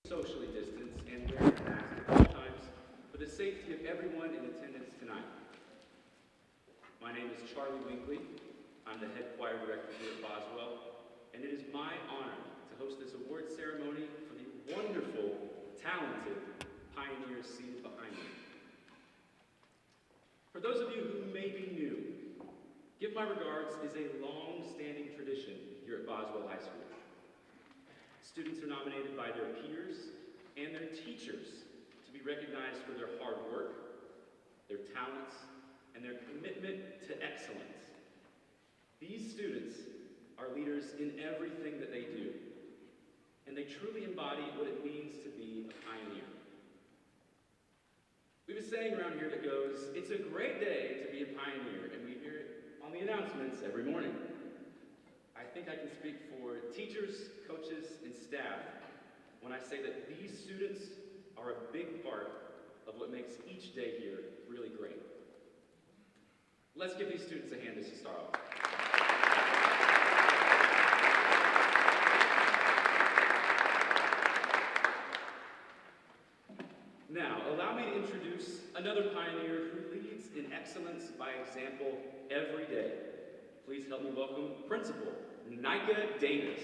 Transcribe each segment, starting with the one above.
socially distance and wear a mask at all times for the safety of everyone in attendance tonight. My name is Charlie Winkley. I'm the head choir director here at Boswell, and it is my honor to host this award ceremony for the wonderful, talented pioneers seated behind me. For those of you who may be new, Give My Regards is a long-standing tradition here at Boswell High School. Students are nominated by their peers and their teachers to be recognized for their hard work, their talents, and their commitment to excellence. These students are leaders in everything that they do, and they truly embody what it means to be a pioneer. We have a saying around here that goes, "It's a great day to be a pioneer," and we hear it on the announcements every morning. I think I can speak for teachers, coaches, and staff when I say that these students are a big part of what makes each day here really great. Let's give these students a hand as to start off. Now, allow me to introduce another pioneer who leads in excellence by example every day. Please help me welcome Principal Nika Davis.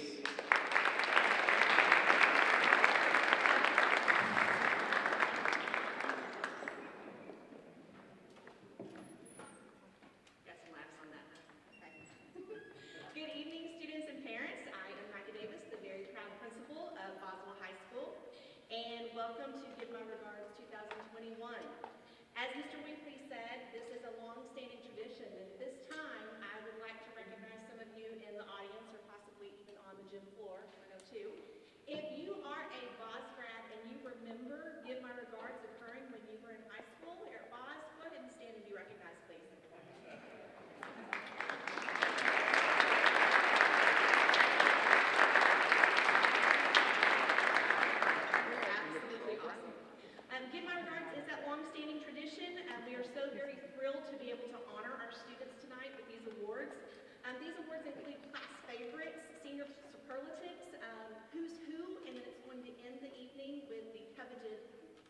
Got some laughs on that. Okay. Good evening, students and parents. I am Nika Davis, the very proud principal of Boswell High School, and welcome to Give My Regards 2021. As Mr. Winkley said, this is a long-standing tradition, and at this time, I would like to recognize some of you in the audience, or possibly even on the gym floor, I know too. If you are a Bos grad and you remember Give My Regards occurring when you were in high school here at Bos, go ahead and stand and be recognized, please. Absolutely awesome. Give My Regards is that long-standing tradition. We are so very thrilled to be able to honor our students tonight with these awards. These awards include class favorites, senior superlatives, who's who, and then it's going to end the evening with the coveted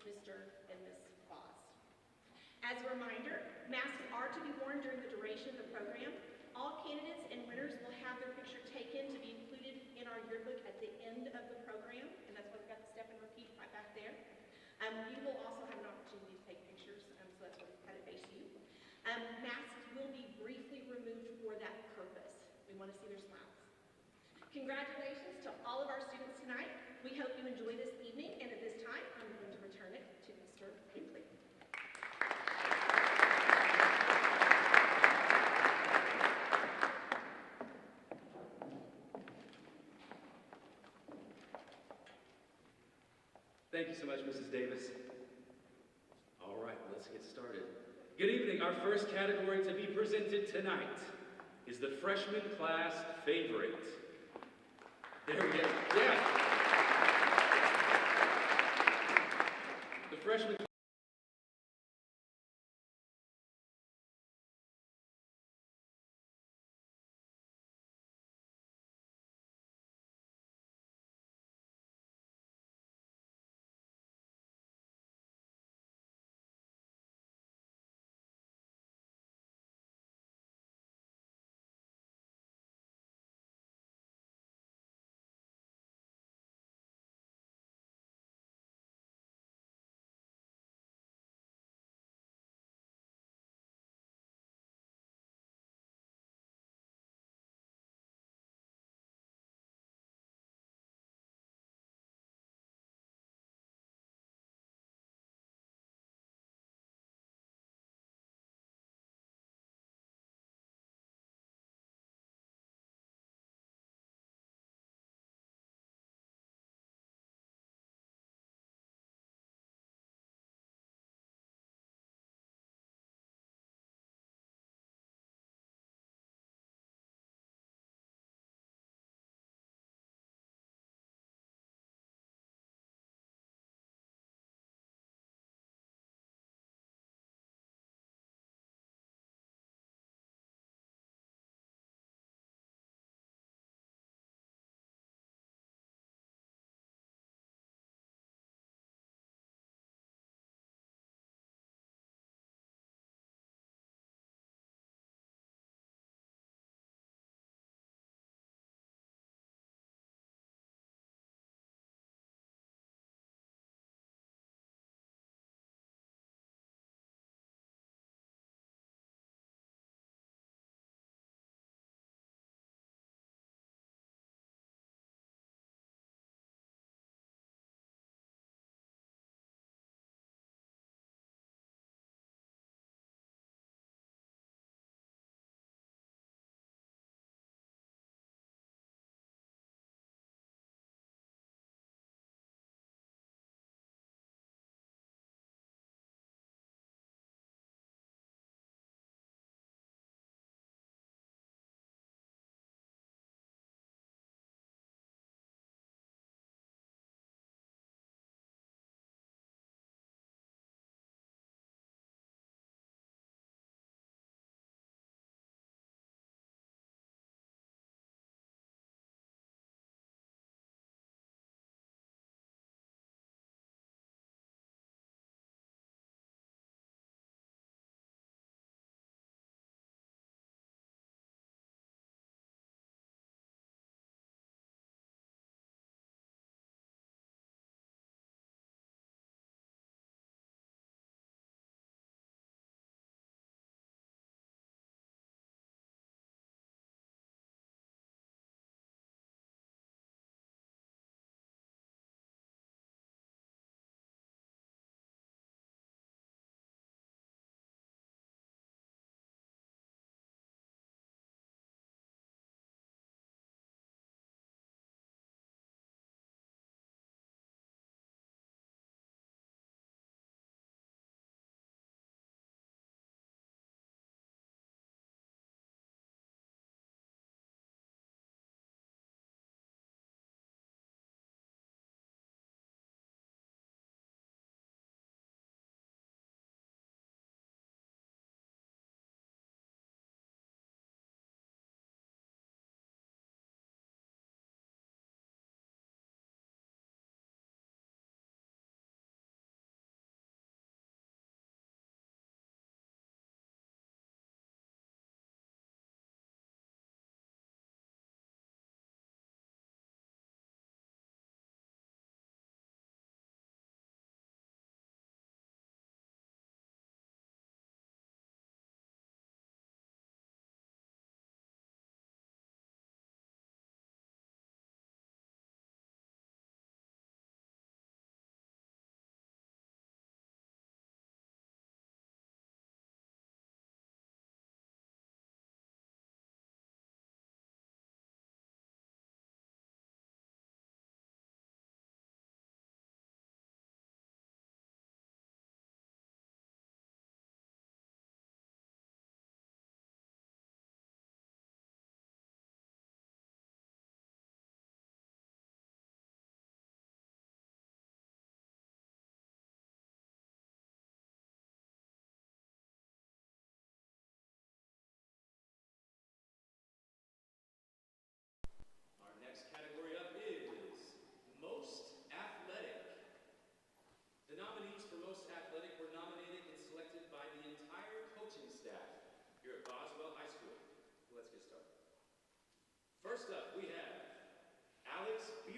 Mr. and Miss Boss. As a reminder, masks are to be worn during the duration of the program. All candidates and winners will have their picture taken to be included in our yearbook at the end of the program, and that's why we've got the step and repeat right back there. You will also have an opportunity to take pictures, so that's why we've had it face you. Masks will be briefly removed for that purpose. We want to see their smiles. Congratulations to all of our students tonight. We hope you enjoy this evening, and at this time, I'm going to return it to Mr. Winkley. Thank you so much, Mrs. Davis. All right, let's get started. Good evening. Our first category to be presented tonight is the freshman class favorite. There we go. Yeah. The freshman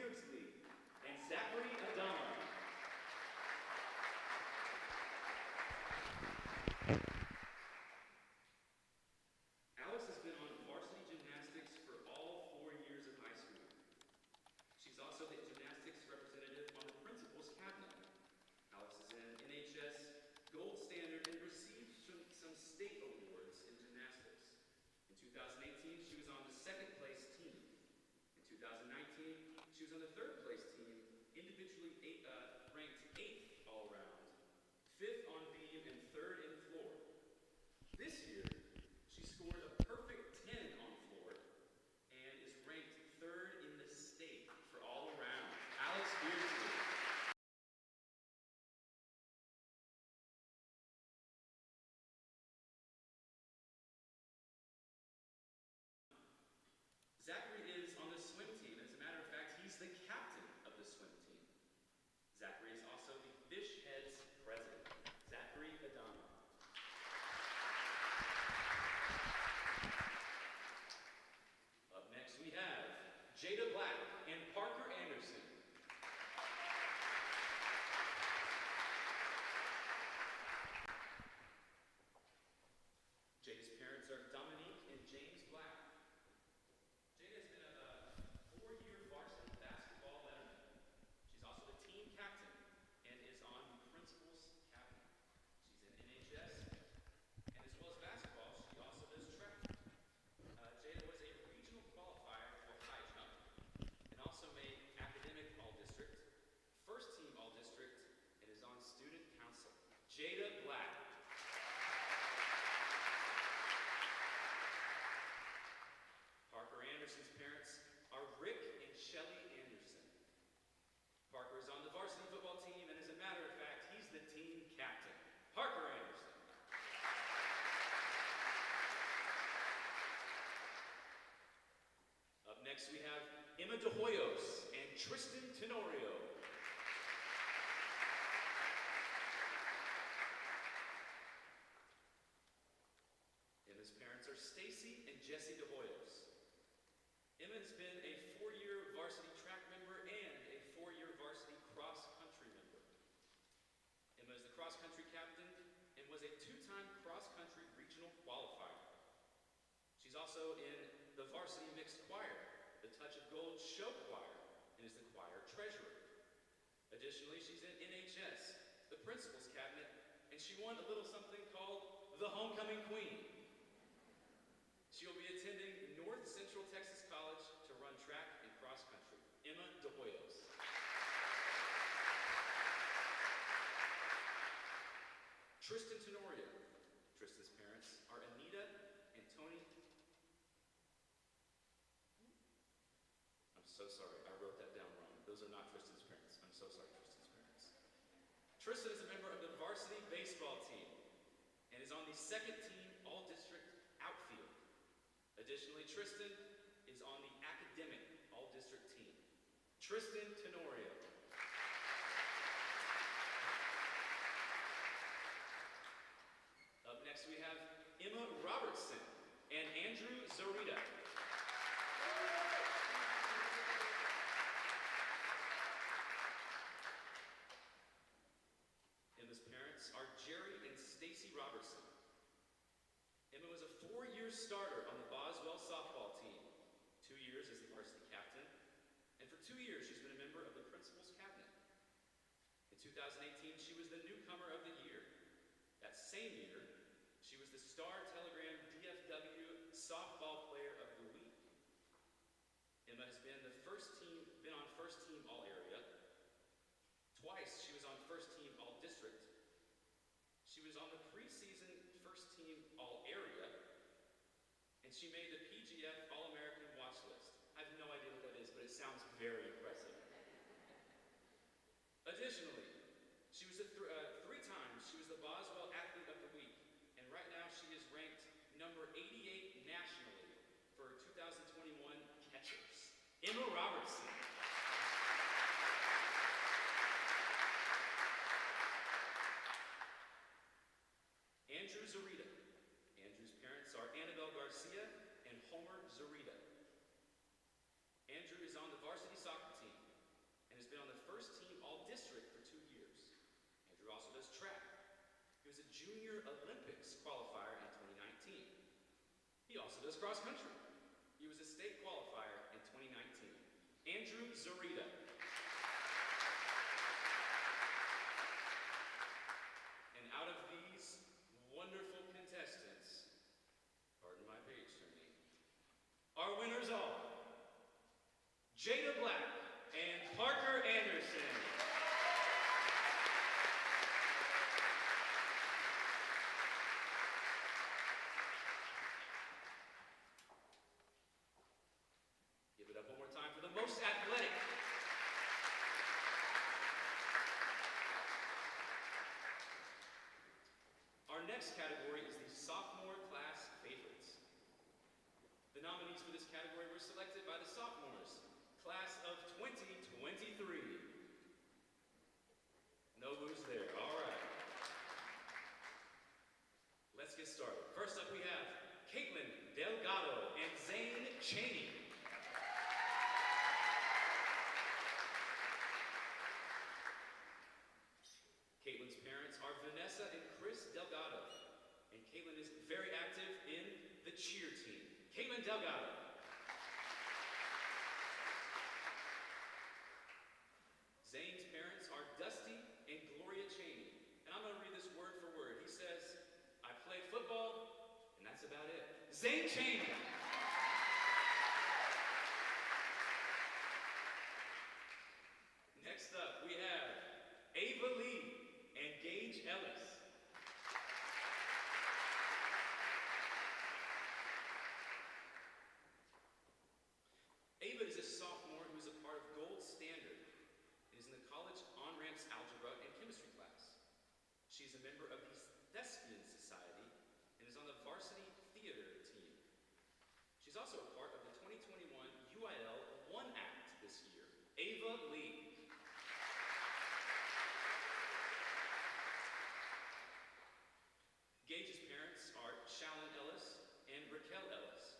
Beardsley, and Zachary Adama. Alice has been on varsity gymnastics for all 4 years of high school. She's also the gymnastics representative on the principal's cabinet. Alice is in NHS Gold Standard and received some state awards in gymnastics. In 2018, she was on the second place team. In 2019, she was on the third place team, individually ranked 8th all around, 5th on beam, and 3rd in floor. This year, she scored a perfect 10 on floor and is ranked 3rd in the state for all around. Alex Beardsley. Zachary is on the swim team. As a matter of fact, he's the captain of the swim team. Zachary is also the Fish Heads president. Zachary Adama. Up next we have Jada Black and Parker Anderson. Jada's parents are Dominique and James Black. Jada has been a 4-year varsity basketball letterman. She's also the team captain and is on the principal's cabinet. She's in NHS, and as well as basketball, she also does track. Jada was a regional qualifier for high jump and also made academic all-district, first team all-district, and is on student council. Jada Black. Parker Anderson's parents are Rick and Shelley Anderson. Parker is on the varsity football team, and as a matter of fact, he's the team captain. Parker Anderson. Up next we have Emma De Hoyos and Tristan Tenorio. Emma's parents are Stacy and Jesse De Hoyos. Emma has been a 4-year varsity track member and a 4-year varsity cross-country member. Emma is the cross-country captain and was a 2-time cross-country regional qualifier. She's also in the varsity mixed choir, the Touch of Gold show choir, and is the choir treasurer. Additionally, she's in NHS, the principal's cabinet, and she won a little something called the Homecoming Queen. She will be attending North Central Texas College to run track and cross country. Emma De Hoyos. Tristan Tenorio. Tristan's parents are Anita and Tony. I'm so sorry, I wrote that down wrong. Those are not Tristan's parents. I'm so sorry, Tristan's parents. Tristan is a member of the varsity baseball team and is on the second team all-district outfield. Additionally, Tristan is on the academic all-district team. Tristan Tenorio. Up next we have Emma Robertson and Andrew Zarita. Emma's parents are Jerry and Stacy Robertson. Emma was a 4-year starter on the Boswell softball team, 2 years as the varsity captain, and for 2 years she's been a member of the principal's cabinet. In 2018, she was the newcomer of the year. That same year, she was the Star Telegram DFW softball player of the week. Emma has been on first team all area. Twice she was on first team all district. She was on the preseason first team all area, and she made the PGF All-American watch list. I have no idea what that is, but it sounds very impressive. Additionally, she was 3 times, she was the Boswell Athlete of the Week, and right now she is ranked number 88 nationally for 2021 catchers. Emma Robertson. Andrew Zarita. Andrew's parents are Annabelle Garcia and Homer Zarita. Andrew is on the varsity soccer team Junior Olympics qualifier in 2019. He also does cross country. He was a state qualifier in 2019. Andrew Zarita. And out of these wonderful contestants, pardon my page turning, our winners are Jada Black and Parker Anderson. Give it up one more time for the most athletic. Our next category is the sophomore class favorites. The nominees for this category were selected by the sophomores, class of 2023. No booze there, all right. Let's get started. First up we have Caitlin Delgado and Zane Cheney. Caitlin's parents are Vanessa and Chris Delgado, and Caitlin is very active in the cheer team. Caitlin Delgado. Zane's parents are Dusty and Gloria Cheney, and I'm going to read this word for word. He says, I play football, and that's about it. Zane Cheney. Next up, we have Abele and Gage Ellis. Ava is a sophomore who is a part of Gold Standard and is in the college on-ramps algebra and chemistry class. She is a member of the Thespian Society and is on the varsity theater team. She's also a part of the 2021 UIL One Act this year. Ava Lee. Gage's parents are Shalyn Ellis and Raquel Ellis.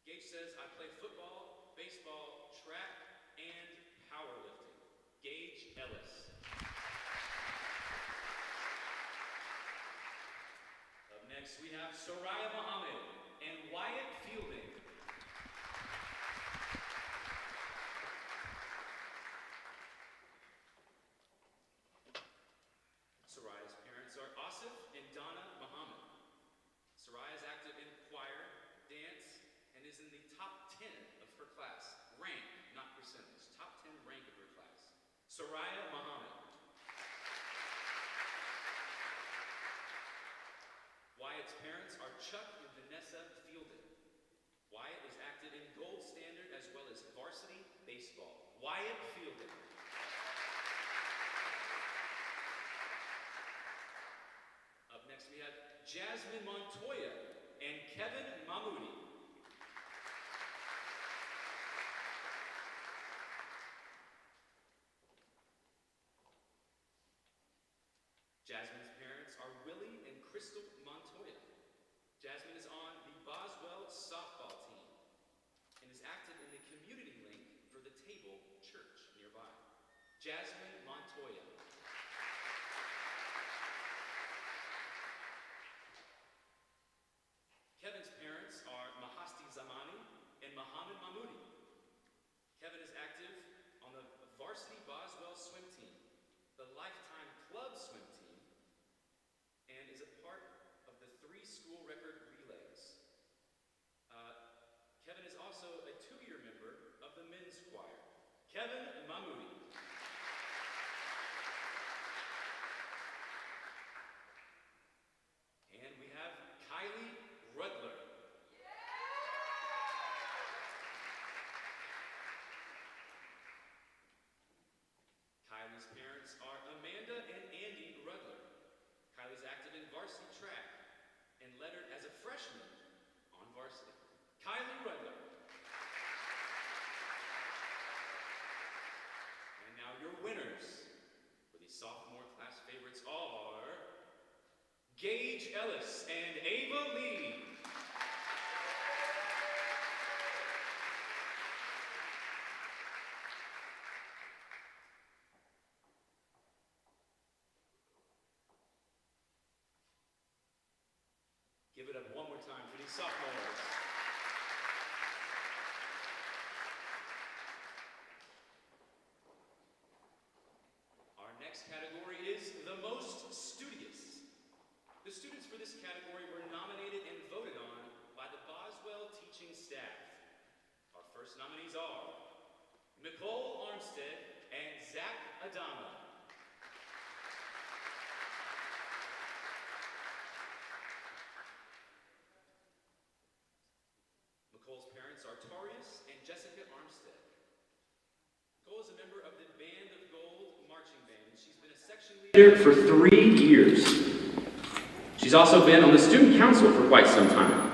Gage says, I play football, baseball, track, and powerlifting. Gage Ellis. Up next, we have Soraya Muhammad and Wyatt Fielding. Soraya's parents are Asif and Donna Muhammad. Soraya is active in choir, dance, and is in the top 10 of her class. Rank, not percentage. Top 10 rank of her class. Soraya Muhammad. Wyatt's parents are Chuck and Vanessa Fielding. Wyatt is active in Gold Standard as well as varsity baseball. Wyatt Fielding. Up next we have Jasmine Montoya and Kevin Mahmoudi. Jasmine's parents are Willie and Crystal Montoya. Jasmine is on the Boswell softball team and is active in the community link for the Table Church nearby. Jasmine Montoya. Kevin's parents are Mahasti Zamani and Mohammed Mahmoudi. Kevin is active on the varsity Boswell swim team, the Lifetime Club swim team, and is a part of the 3 school record relays. Kevin is also a 2-year member of the men's choir. Kevin Mahmoudi. And we have Kylie Rudler. Kylie's parents are Amanda and Andy Rudler. Kylie's active in varsity track and lettered as a freshman on varsity. Kylie Rudler. And now your winners for the sophomore class favorites are Gage Ellis and Ava Lee. the sophomores. Our next category is the most studious. The students for this category were nominated and voted on by the Boswell teaching staff. Our first nominees are Nicole Armstead and Zach Adama. Nicole's parents are Tarius and Jessica Armstead. Nicole is a member of the Band of Gold marching band. She's been a section leader for 3 years. She's also been on the student council for quite some time.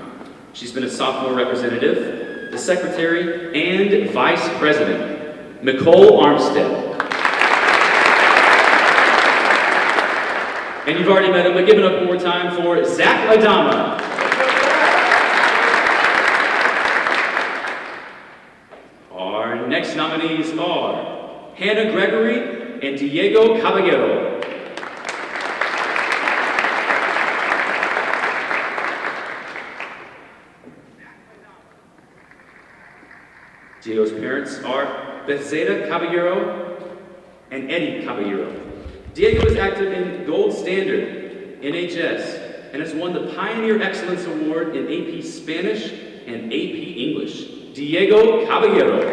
She's been a sophomore representative, the secretary, and vice president. Nicole Armstead. And you've already met him, but give it up one more time for Zach Adama. Our next nominees are Hannah Gregory and Diego Caballero. Diego's parents are Zeta Caballero and Eddie Caballero. Diego is active in Gold Standard, NHS, and has won the Pioneer Excellence Award in AP Spanish and AP English. Diego Caballero.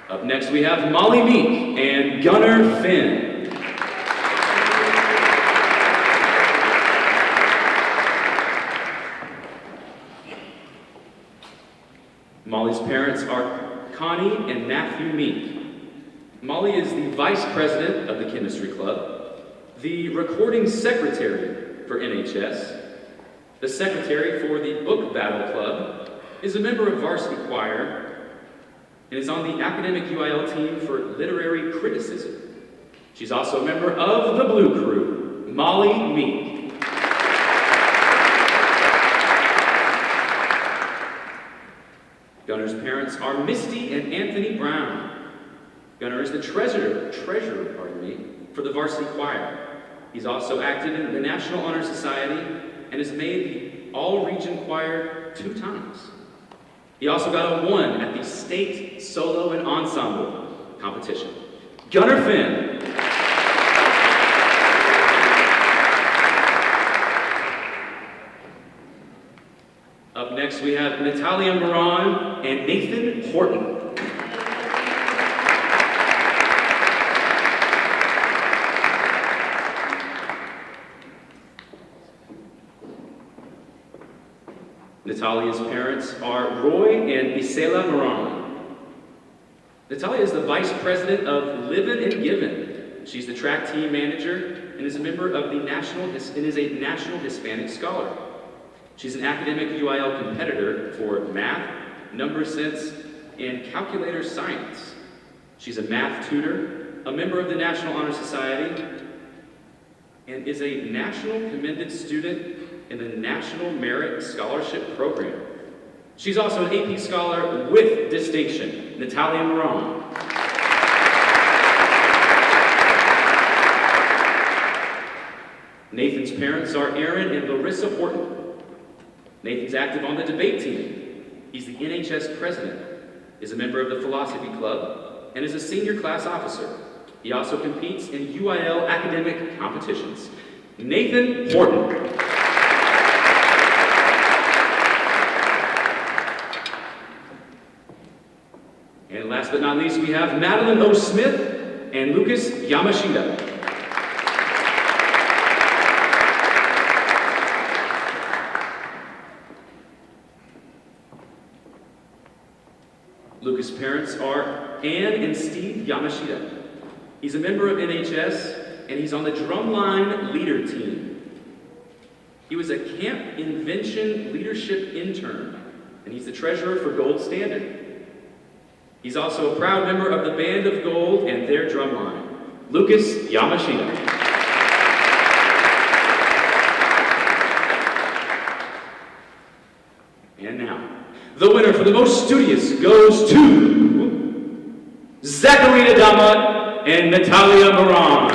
Up next we have Molly Meek and Gunnar Finn. Molly's parents are Connie and Matthew Meek. Molly is the vice president of the chemistry club, the recording secretary for NHS, the secretary for the book battle club, is a member of varsity choir, and is on the academic UIL team for literary criticism. She's also a member of the Blue Crew, Molly Meek. Gunnar's parents are Misty and Anthony Brown. Gunnar is the treasurer for the varsity choir. He's also active in the National Honor Society and has made the all-region choir 2 times. He also got a 1 at the state solo and ensemble competition. Gunnar Finn. Up next we have Natalia Moran and Nathan Horton. Natalia's parents are Roy and Isela Moran. Natalia is the vice president of Livin' and Givin'. She's the track team manager and is a member of the National Hispanic Scholar. She's an academic UIL competitor for math, number sense, and calculator science. She's a math tutor, a member of the National Honor Society, and is a national commended student in the National Merit Scholarship Program. She's also an AP Scholar with distinction, Natalia Moran. Nathan's parents are Aaron and Larissa Horton. Nathan's active on the debate team. He's the NHS president, is a member of the Philosophy Club, and is a senior class officer. He also competes in UIL academic competitions. Nathan Horton. And last but not least, we have Madeline O. Smith and Lucas Yamashita. Lucas' parents are Ann and Steve Yamashita. He's a member of NHS, and he's on the drumline leader team. He was a Camp Invention leadership intern, and he's the treasurer for Gold Standard. He's also a proud member of the Band of Gold and their drumline, Lucas Yamashita. And now, the winner for the most studious goes to Zarita Dama and Natalia Moran.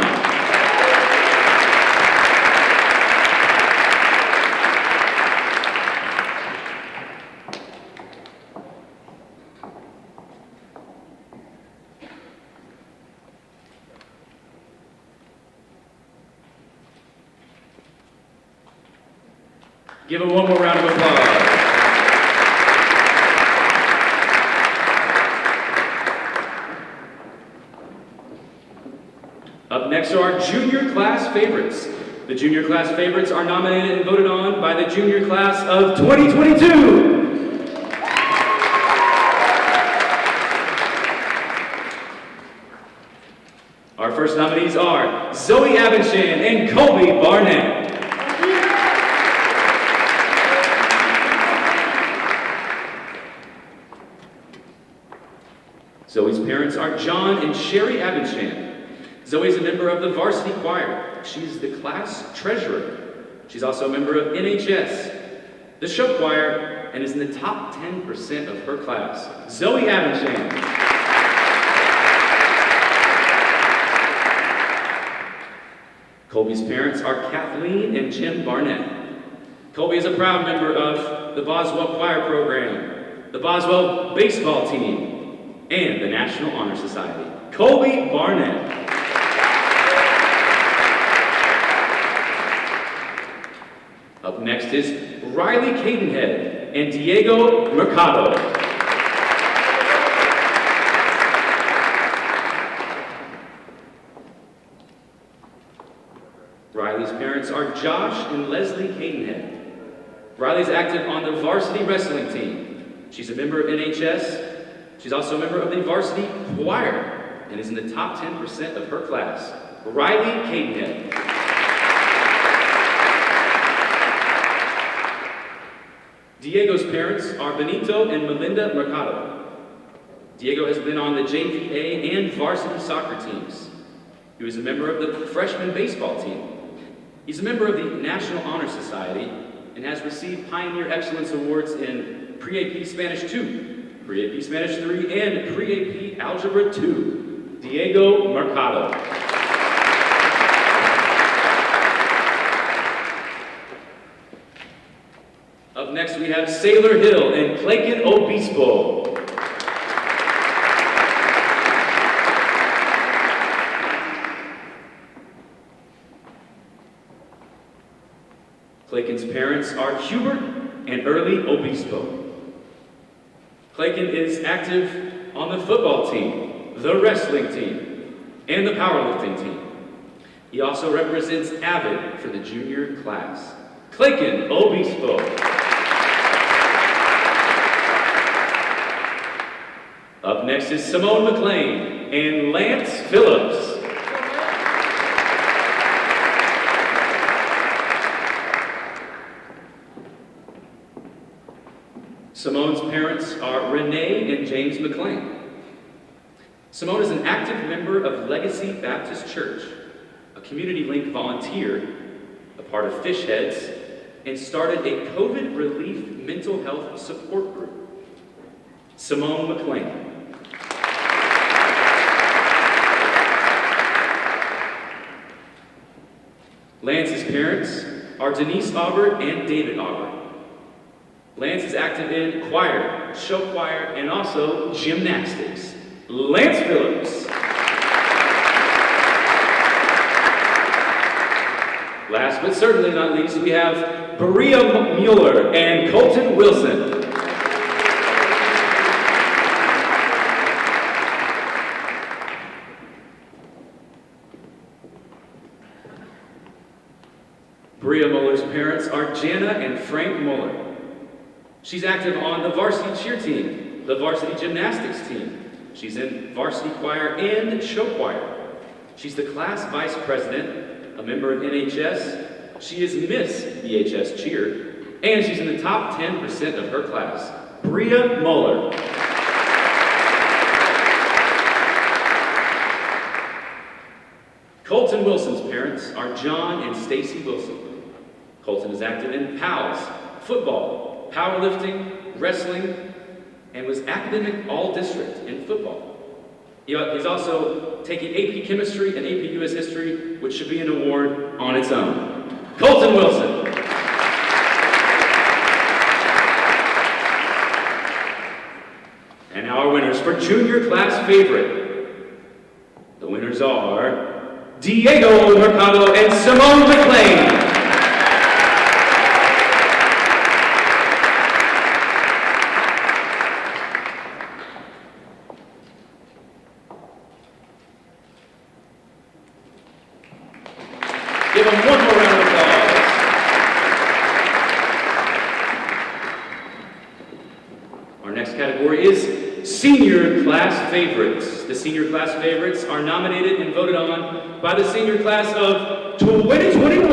Give them one more round of applause. Up next are our junior class favorites. The junior class favorites are nominated and voted on by the junior class of 2022. Our first nominees are Zoe Abinchan and Colby Barnett. Zoe's parents are John and Sherry Abinchan. Zoe's a member of the varsity choir. She's the class treasurer. She's also a member of NHS, the show choir, and is in the top 10% of her class. Zoe Abinchan. Colby's parents are Kathleen and Jim Barnett. Colby is a proud member of the Boswell Choir Program, the Boswell Baseball Team, and the National Honor Society. Colby Barnett. Up next is Riley Caydenhead and Diego Mercado. Riley's parents are Josh and Leslie Caydenhead. Riley's active on the varsity wrestling team. She's a member of NHS. She's also a member of the varsity choir and is in the top 10% of her class. Riley Caydenhead. Diego's parents are Benito and Melinda Mercado. Diego has been on the JVA and varsity soccer teams. He was a member of the freshman baseball team. He's a member of the National Honor Society and has received Pioneer Excellence Awards in Pre-AP Spanish 2, Pre-AP Spanish 3, and Pre-AP Algebra 2. Diego Mercado. Up next we have Sailor Hill and Clayton Obispo. Clayton's parents are Hubert and Early Obispo. Clayton is active on the football team, the wrestling team, and the powerlifting team. He also represents Avid for the junior class. Clayton Obispo. Up next is Simone Mclean and Lance Phillips. Simone's parents are Renee and James Mclean. Simone is an active member of Legacy Baptist Church, a community link volunteer, a part of Fish Heads, and started a COVID relief mental health support group. Simone Mclean. Lance's parents are Denise Aubert and David Aubert. Lance is active in choir, show choir, and also gymnastics. Lance Phillips. Last but certainly not least, we have Berea Mueller and Colton Wilson. Berea Mueller's parents are Jana and Frank Mueller. She's active on the varsity cheer team, the varsity gymnastics team. She's in varsity choir and show choir. She's the class vice president, a member of NHS. She is Miss VHS Cheer, and she's in the top 10% of her class. Berea Mueller. Colton Wilson's parents are John and Stacy Wilson. Colton is active in PALS, football, powerlifting, wrestling, and was academic all-district in football. He's also taking AP Chemistry and AP US History, which should be an award on its own. Colton Wilson. And now our winners for junior class favorite. The winners are Diego Mercado and Simone Mclean. category is Senior Class Favorites. The Senior Class Favorites are nominated and voted on by the Senior Class of 2021.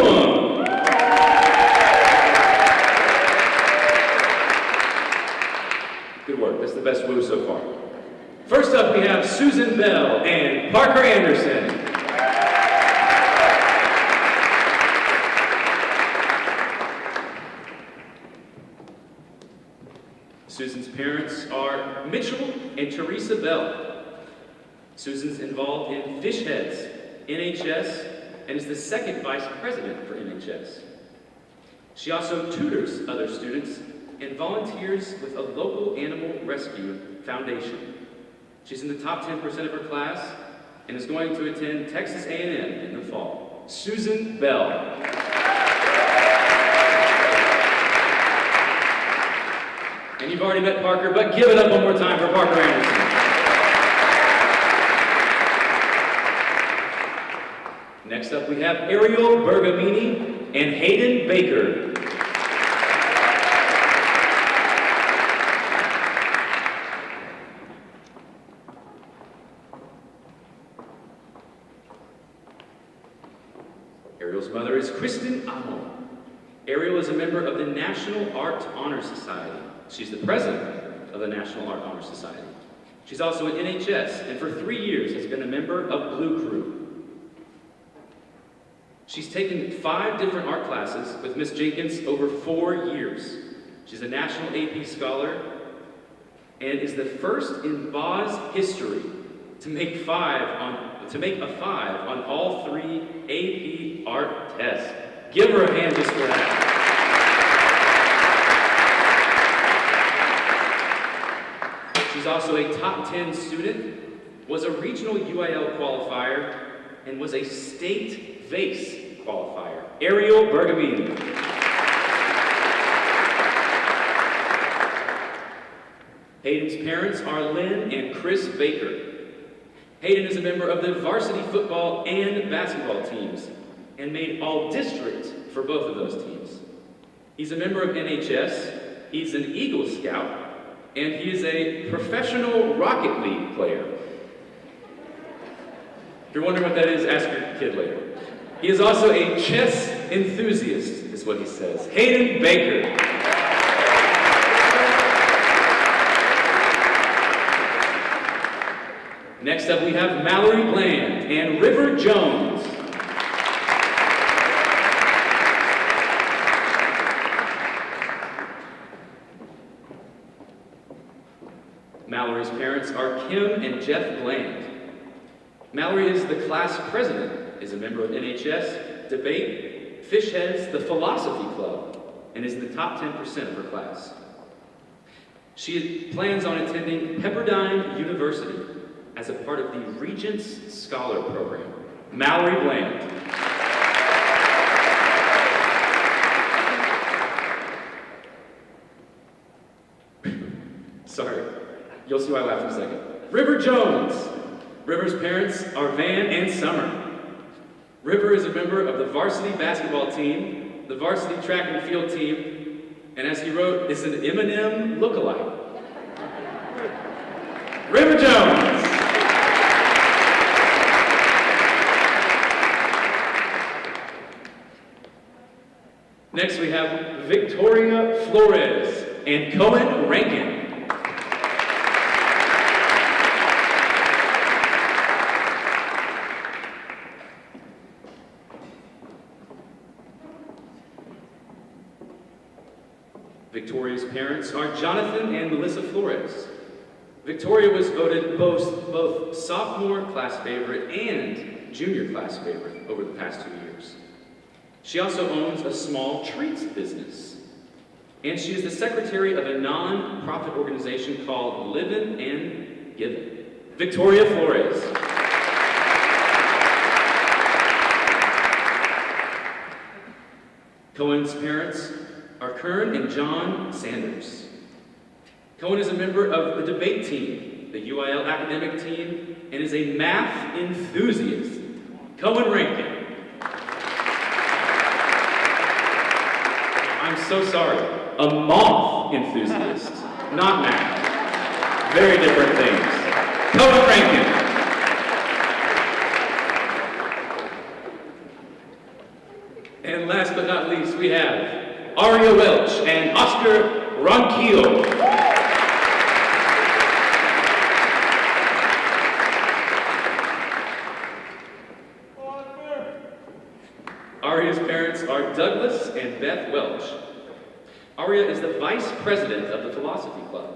Good work. That's the best woo so far. First up, we have Susan Bell and Parker Anderson. Susan's parents are Mitchell and Teresa Bell. Susan's involved in Fish Heads, NHS, and is the second vice president for NHS. She also tutors other students and volunteers with a local animal rescue foundation. She's in the top 10% of her class and is going to attend Texas A&M in the fall. Susan Bell. And you've already met Parker, but give it up one more time for Parker Anderson. Next up, we have Ariel Bergamini and Hayden Baker. Ariel's mother is Kristen Amo. Ariel is a member of the National Art Honor Society. She's the president of the National Art Honor Society. She's also at NHS, and for 3 years has been a member of Blue Crew. She's taken 5 different art classes with Miss Jenkins over 4 years. She's a National AP Scholar and is the first in Boz history to make a 5 on all 3 AP art tests. Give her a hand just for that. She's also a top 10 student, was a regional UIL qualifier, and was a state VACE qualifier. Ariel Bergamini. Hayden's parents are Lynn and Chris Baker. Hayden is a member of the varsity football and basketball teams and made all district for both of those teams. He's a member of NHS, he's an Eagle Scout, and he is a professional Rocket League player. If you're wondering what that is, ask your kid later. He is also a chess enthusiast, is what he says. Hayden Baker. Next up, we have Mallory Bland and River Jones. Mallory's parents are Kim and Jeff Bland. Mallory is the class president, is a member of NHS, Debate, Fish Heads, the Philosophy Club, and is in the top 10% of her class. She plans on attending Pepperdine University as a part of the Regents Scholar Program. Mallory Bland. Sorry, you'll see why I laughed in a second. River Jones. River's parents are Van and Summer. River is a member of the varsity basketball team, the varsity track and field team, and as he wrote, is an Eminem lookalike. River Jones. Next we have Victoria Flores and Cohen Rankin. Victoria's parents are Jonathan and Melissa Flores. Victoria was voted both sophomore class favorite and junior class favorite over the past 2 years. She also owns a small treats business. And she is the secretary of a non-profit organization called Livin' and Givin'. Victoria Flores. Cohen's parents are Kern and John Sanders. Cohen is a member of the debate team, the UIL academic team, and is a math enthusiast. Cohen Rankin. I'm so sorry, a moth enthusiast, not math. Very different things. Cohen Rankin. And last but not least, we have Arya Welch and Oscar Ronchio. Arya's parents are Douglas and Beth Welch. Arya is the vice president of the Philosophy Club.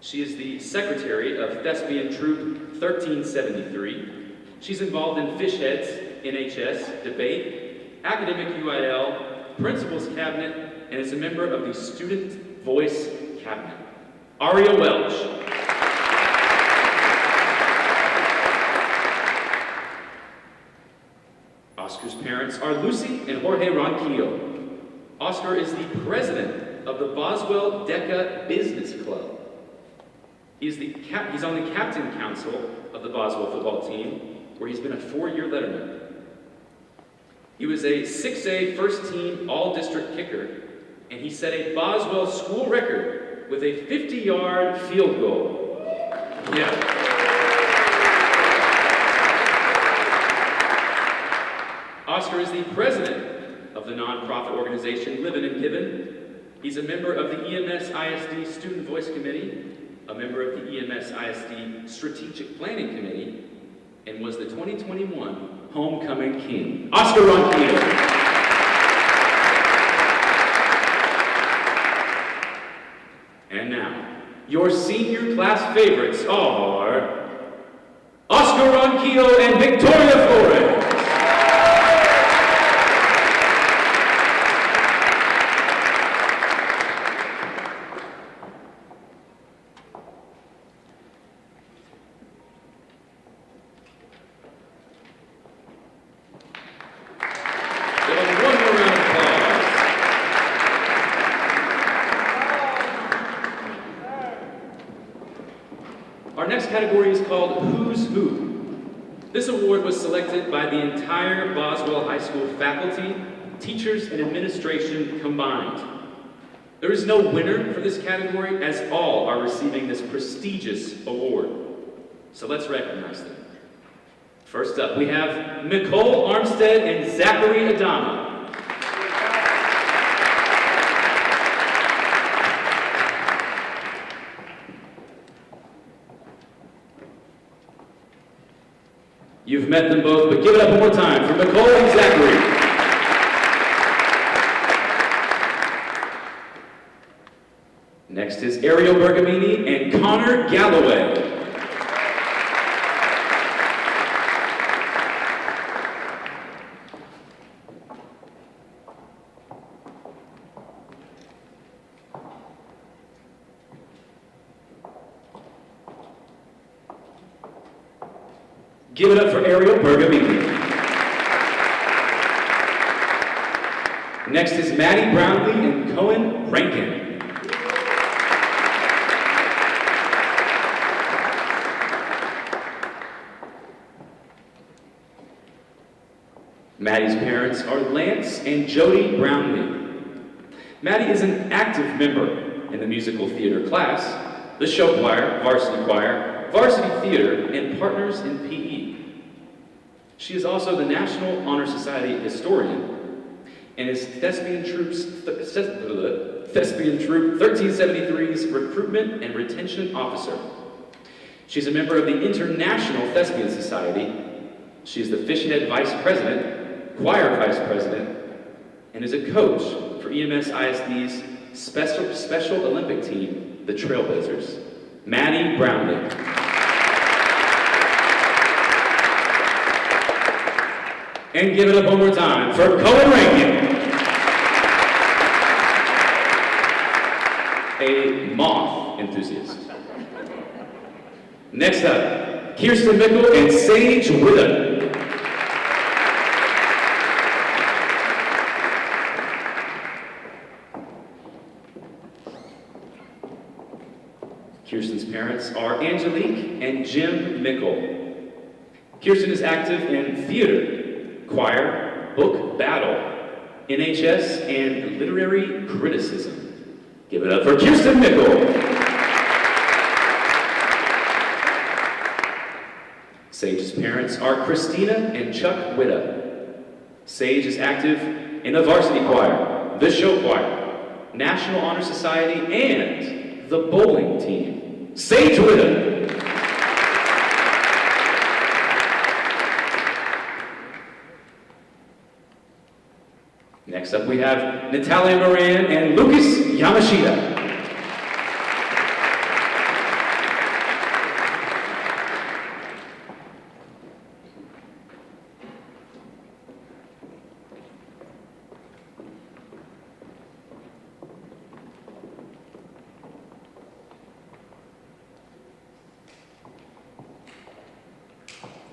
She is the secretary of Thespian Troop 1373. She's involved in Fish Heads, NHS, debate, academic UIL, principal's cabinet, and is a member of the Student Voice Cabinet. Arya Welch. Oscar's parents are Lucy and Jorge Ronchio. Oscar is the president of the Boswell Deca Business Club. He's on the captain council of the Boswell football team, where he's been a 4-year letterman. He was a 6A first team all-district kicker, and he set a Boswell school record with a 50-yard field goal. Yeah. Oscar is the president of the nonprofit organization Livin' and Givin'. He's a member of the EMS ISD Student Voice Committee, a member of the EMS ISD Strategic Planning Committee, and was the 2021 Homecoming King. Oscar Ronchio. And now, your senior class favorites are Oscar Ronchio and Victoria Flores. Our next category is called Who's Who. This award was selected by the entire Boswell High School faculty, teachers, and administration combined. There is no winner for this category, as all are receiving this prestigious award. So let's recognize them. First up, we have Nicole Armstead and Zachary Adama. You've met them both, but give it up one more time for Nicole and Zachary. Next is Ariel Bergamini and Connor Galloway. Give it up for Ariel Bergamini. Next is Maddie Brownlee and Cohen Rankin. Maddie's parents are Lance and Jody Brownlee. Maddie is an active member in the musical theater class, the show choir, varsity theater, and partners in PE. She is also the National Honor Society historian and is Thespian Troop 1373's recruitment and retention officer. She's a member of the International Thespian Society. She is the Fishhead Vice President, Choir Vice President, and is a coach for EMS ISD's Special Olympic team, the Trailblazers. Maddie Brownlee. And give it up one more time for Cohen Rankin. A moth enthusiast. Next up, Kirsten Mickle and Sage Wither. Kirsten's parents are Angelique and Jim Mickle. Kirsten is active in theater, choir, book battle, NHS, and literary criticism. Give it up for Kirsten Mickle. Sage's parents are Christina and Chuck Witta. Sage is active in the varsity choir, the show choir, National Honor Society, and the bowling team. Sage Witta. Next up we have Natalia Moran and Lucas Yamashita.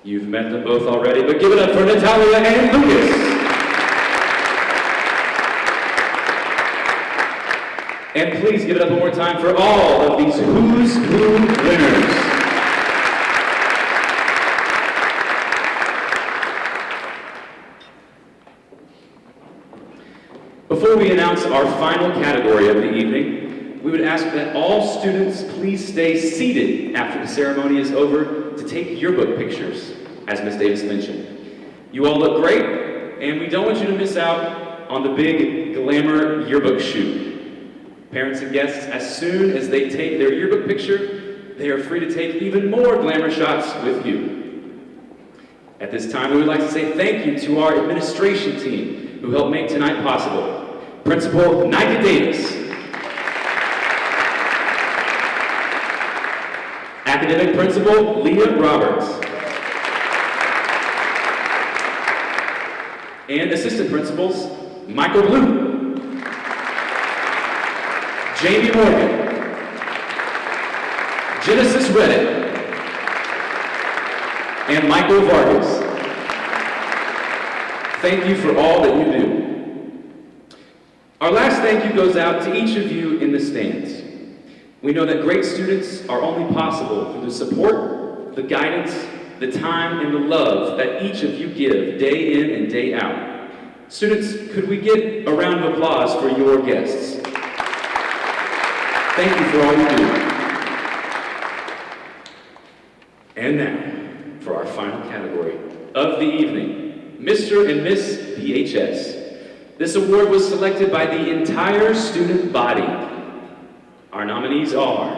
You've met them both already, but give it up for Natalia and Lucas. And please give it up one more time for all of these Who's Who winners. Before we announce our final category of the evening, we would ask that all students please stay seated after the ceremony is over to take yearbook pictures, as Ms. Davis mentioned. You all look great, and we don't want you to miss out on the big glamour yearbook shoot. Parents and guests, as soon as they take their yearbook picture, they are free to take even more glamour shots with you. At this time, we would like to say thank you to our administration team who helped make tonight possible. Principal Nika Davis. Academic Principal Leah Roberts. And Assistant Principals Michael Blue, Jamie Morgan, Genesis Reddick, and Michael Vargas. Thank you for all that you do. Our last thank you goes out to each of you in the stands. We know that great students are only possible through the support, the guidance, the time, and the love that each of you give day in and day out. Students, could we get a round of applause for your guests? Thank you for all you do. And now, for our final category of the evening, Mr. and Miss PHS. This award was selected by the entire student body. Our nominees are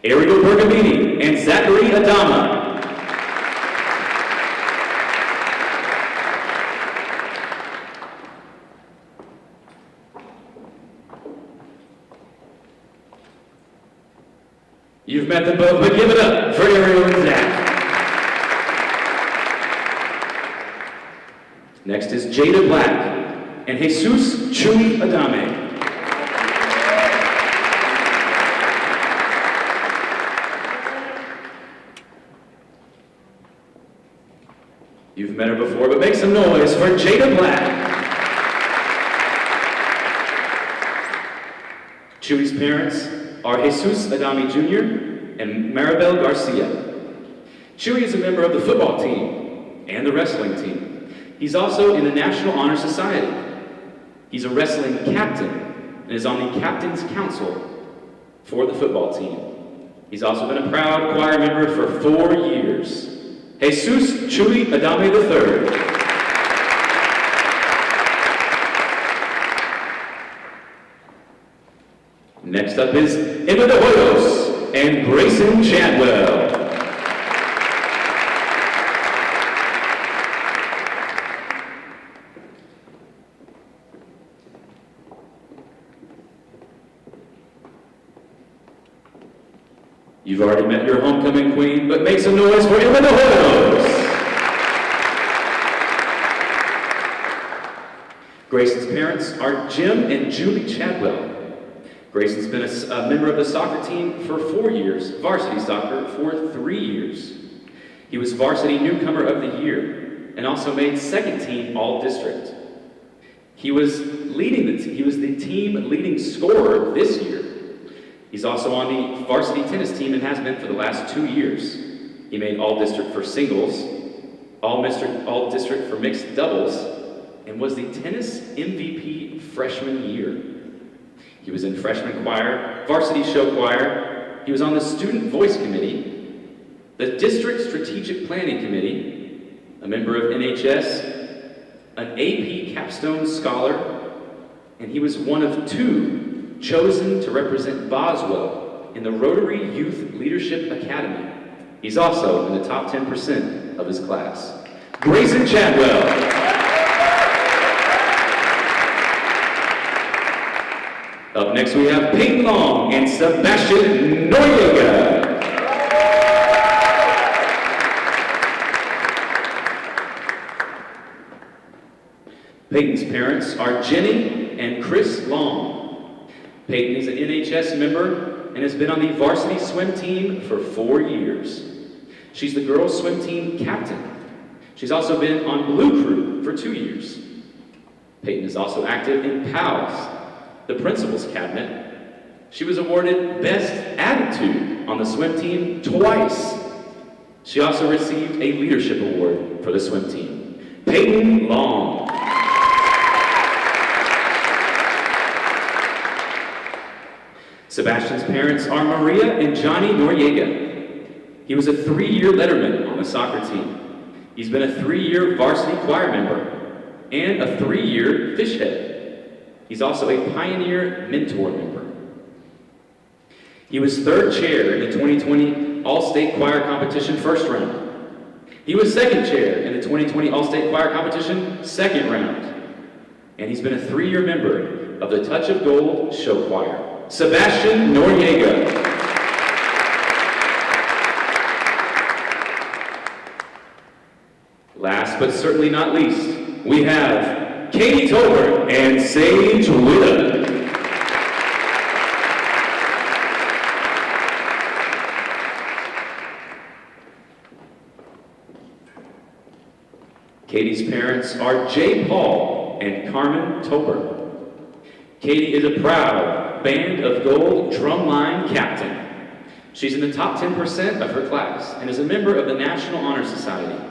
Ariel Bergamini and Zachary Adama. You've met them both, but give it up for Ariel and Zach. Next is Jada Black and Jesus Chui Adame. You've met her before, but make some noise for Jada Black. Chui's parents are Jesus Adame Jr. and Maribel Garcia. Chui is a member of the football team and the wrestling team. He's also in the National Honor Society. He's a wrestling captain and is on the Captain's Council for the football team. He's also been a proud choir member for 4 years. Jesus Chui Adame III. Next up is Emma de Hoyos and Grayson Chadwell. You've already met your homecoming queen, but make some noise for Emma de Hoyos. Grayson's parents are Jim and Julie Chadwell. Grayson's been a member of the soccer team for 4 years, varsity soccer for 3 years. He was varsity newcomer of the year and also made second team all-district. He was the team leading scorer this year. He's also on the varsity tennis team and has been for the last 2 years. He made all-district for singles, all-district for mixed doubles, and was the tennis MVP freshman year. He was in freshman choir, varsity show choir. He was on the student voice committee, the District Strategic Planning Committee, a member of NHS, an AP Capstone Scholar, and he was one of 2 chosen to represent Boswell in the Rotary Youth Leadership Academy. He's also in the top 10% of his class. Grayson Chadwell. Up next we have Peyton Long and Sebastian Noriega. Peyton's parents are Jenny and Chris Long. Peyton is an NHS member and has been on the varsity swim team for 4 years. She's the girls' swim team captain. She's also been on Blue Crew for 2 years. Peyton is also active in PALS, the principal's cabinet. She was awarded Best Attitude on the swim team twice. She also received a leadership award for the swim team. Peyton Long. Sebastian's parents are Maria and Johnny Noriega. He was a 3-year letterman on the soccer team. He's been a 3-year varsity choir member and a 3-year fish head. He's also a pioneer mentor member. He was 3rd chair in the 2020 All-State Choir Competition first round. He was 2nd chair in the 2020 All-State Choir Competition second round. And he's been a 3-year member of the Touch of Gold Show Choir. Sebastian Noriega. Last but certainly not least, we have Katie Tolbert and Sage Witta. Katie's parents are Jay Paul and Carmen Tolbert. Katie is a proud Band of Gold drumline captain. She's in the top 10% of her class and is a member of the National Honor Society.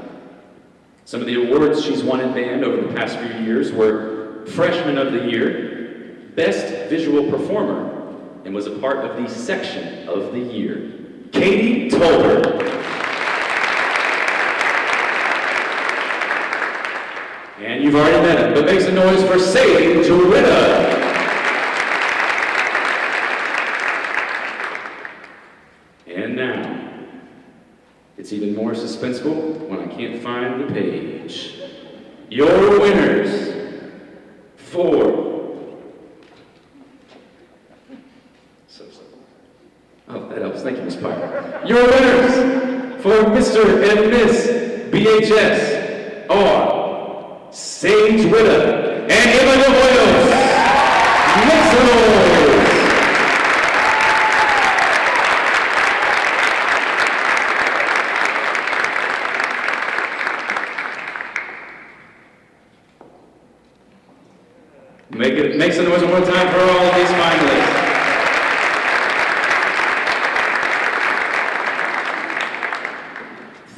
Some of the awards she's won in band over the past few years were Freshman of the Year, Best Visual Performer, and was a part of the Section of the Year. Katie Tolbert. And you've already met him, but make some noise for Sage Witta. And now, it's even more suspenseful when I can't find the page. Your winners for... Oh, that helps. Thank you, Ms. Pyre. Your winners for Mr. and Miss BHS are Sage Witta and Emma Hoyos. Make some noise. Make some noise one more time for all of these finalists.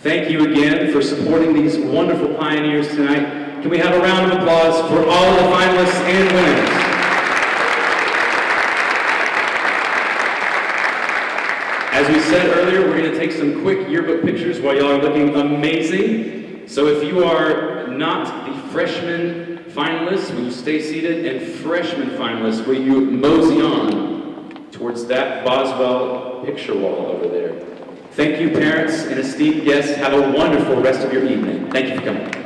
Thank you again for supporting these wonderful pioneers tonight. Can we have a round of applause for all of the finalists and winners? As we said earlier, we're going to take some quick yearbook pictures while y'all are looking amazing. So if you are not the freshman finalists, will you stay seated? And freshman finalists, will you mosey on towards that Boswell picture wall over there? Thank you, parents and esteemed guests. Have a wonderful rest of your evening. Thank you for coming.